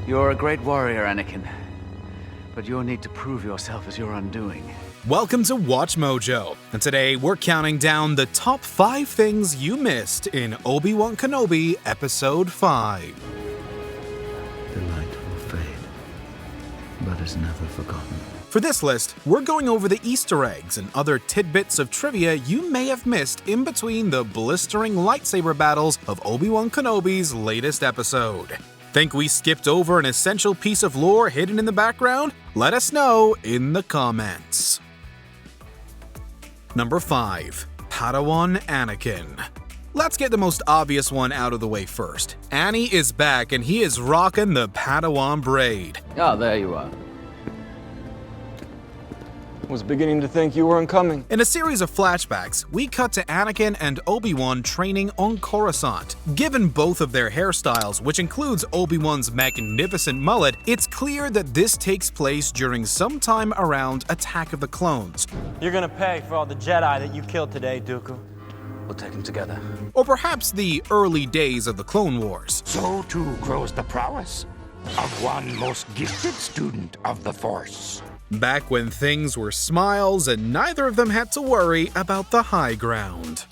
You're a great warrior, Anakin. But you'll need to prove yourself as your undoing. Welcome to Watch Mojo, and today we're counting down the top 5 things you missed in Obi-Wan Kenobi Episode 5. The light will fade, but is never forgotten. For this list, we're going over the Easter eggs and other tidbits of trivia you may have missed in between the blistering lightsaber battles of Obi-Wan Kenobi's latest episode. Think we skipped over an essential piece of lore hidden in the background? Let us know in the comments. Number 5. Padawan Anakin. Let's get the most obvious one out of the way first. Annie is back and he is rocking the Padawan braid. Ah, there you are. Was beginning to think you weren't coming. In a series of flashbacks, we cut to Anakin and Obi-Wan training on Coruscant. Given both of their hairstyles, which includes Obi-Wan's magnificent mullet, it's clear that this takes place during some time around Attack of the Clones. You're gonna pay for all the Jedi that you killed today, Dooku. We'll take them together. Or perhaps the early days of the Clone Wars. So too grows the prowess of one most gifted student of the Force. Back when things were smiles and neither of them had to worry about the high ground.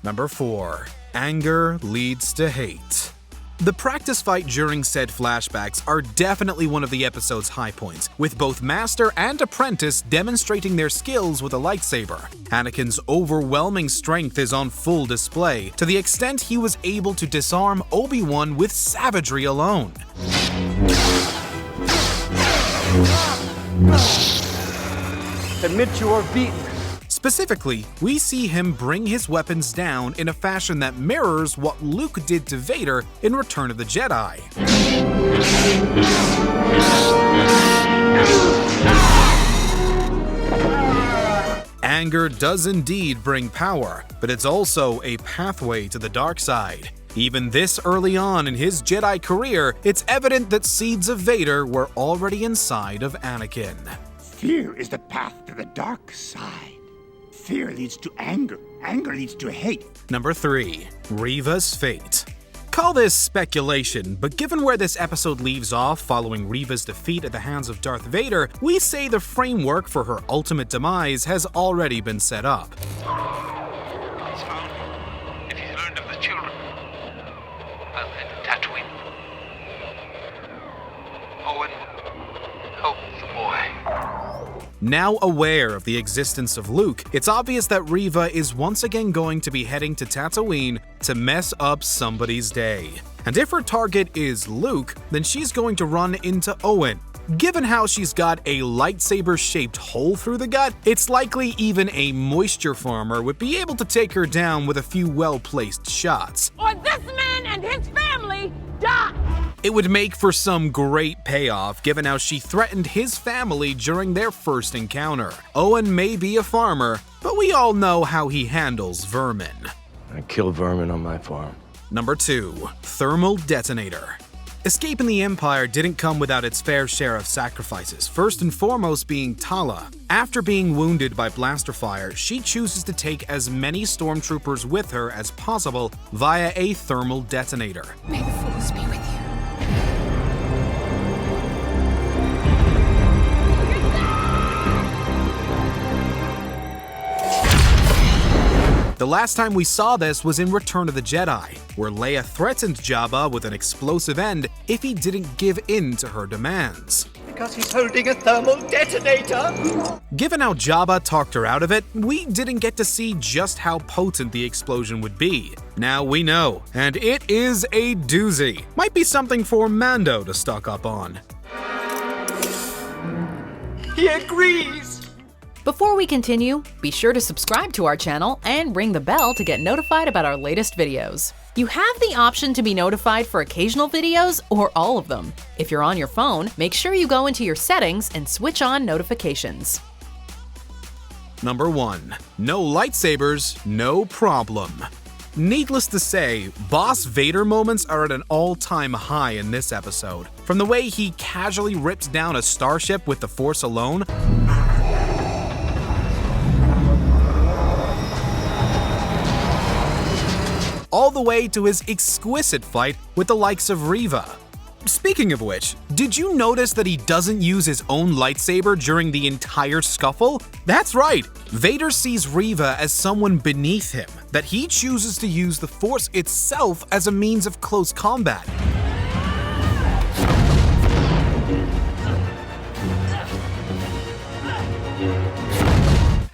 Number 4. Anger leads to hate. The practice fight during said flashbacks are definitely one of the episode's high points, with both master and apprentice demonstrating their skills with a lightsaber. Anakin's overwhelming strength is on full display, to the extent he was able to disarm Obi-Wan with savagery alone. Admit you are beaten. Specifically, we see him bring his weapons down in a fashion that mirrors what Luke did to Vader in Return of the Jedi. Anger does indeed bring power, but it's also a pathway to the dark side. Even this early on in his Jedi career, it's evident that seeds of Vader were already inside of Anakin. Fear is the path to the dark side. Fear leads to anger. Anger leads to hate. Number 3. Reva's fate. Call this speculation, but given where this episode leaves off following Reva's defeat at the hands of Darth Vader, we say the framework for her ultimate demise has already been set up. He's found. If he's learned of the children, I'll head to Tatooine. Owen, help the boy. Now aware of the existence of Luke, it's obvious that Reva is once again going to be heading to Tatooine to mess up somebody's day. And if her target is Luke, then she's going to run into Owen. Given how she's got a lightsaber-shaped hole through the gut, it's likely even a moisture farmer would be able to take her down with a few well-placed shots. Or this man and his family die! It would make for some great payoff given how she threatened his family during their first encounter. Owen may be a farmer, but we all know how he handles vermin. I killed vermin on my farm. Number 2. Thermal Detonator. Escaping the Empire didn't come without its fair share of sacrifices, first and foremost being Tala. After being wounded by blaster fire, she chooses to take as many stormtroopers with her as possible via a thermal detonator. May the Force be with you. The last time we saw this was in Return of the Jedi, where Leia threatened Jabba with an explosive end if he didn't give in to her demands. Because he's holding a thermal detonator! Given how Jabba talked her out of it, we didn't get to see just how potent the explosion would be. Now we know, and it is a doozy. Might be something for Mando to stock up on. He agrees! Before we continue, be sure to subscribe to our channel and ring the bell to get notified about our latest videos. You have the option to be notified for occasional videos or all of them. If you're on your phone, make sure you go into your settings and switch on notifications. Number 1. No lightsabers, no problem. Needless to say, Boss Vader moments are at an all-time high in this episode. From the way he casually rips down a starship with the Force alone, all the way to his exquisite fight with the likes of Reva. Speaking of which, did you notice that he doesn't use his own lightsaber during the entire scuffle? That's right! Vader sees Reva as someone beneath him, that he chooses to use the Force itself as a means of close combat.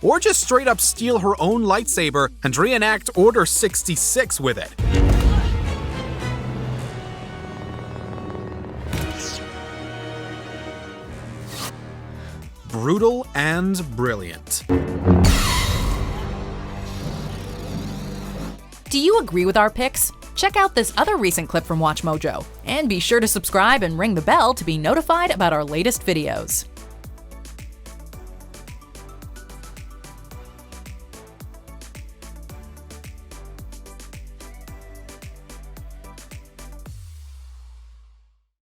Or just straight up steal her own lightsaber and reenact Order 66 with it. Brutal and brilliant. Do you agree with our picks? Check out this other recent clip from WatchMojo, and be sure to subscribe and ring the bell to be notified about our latest videos.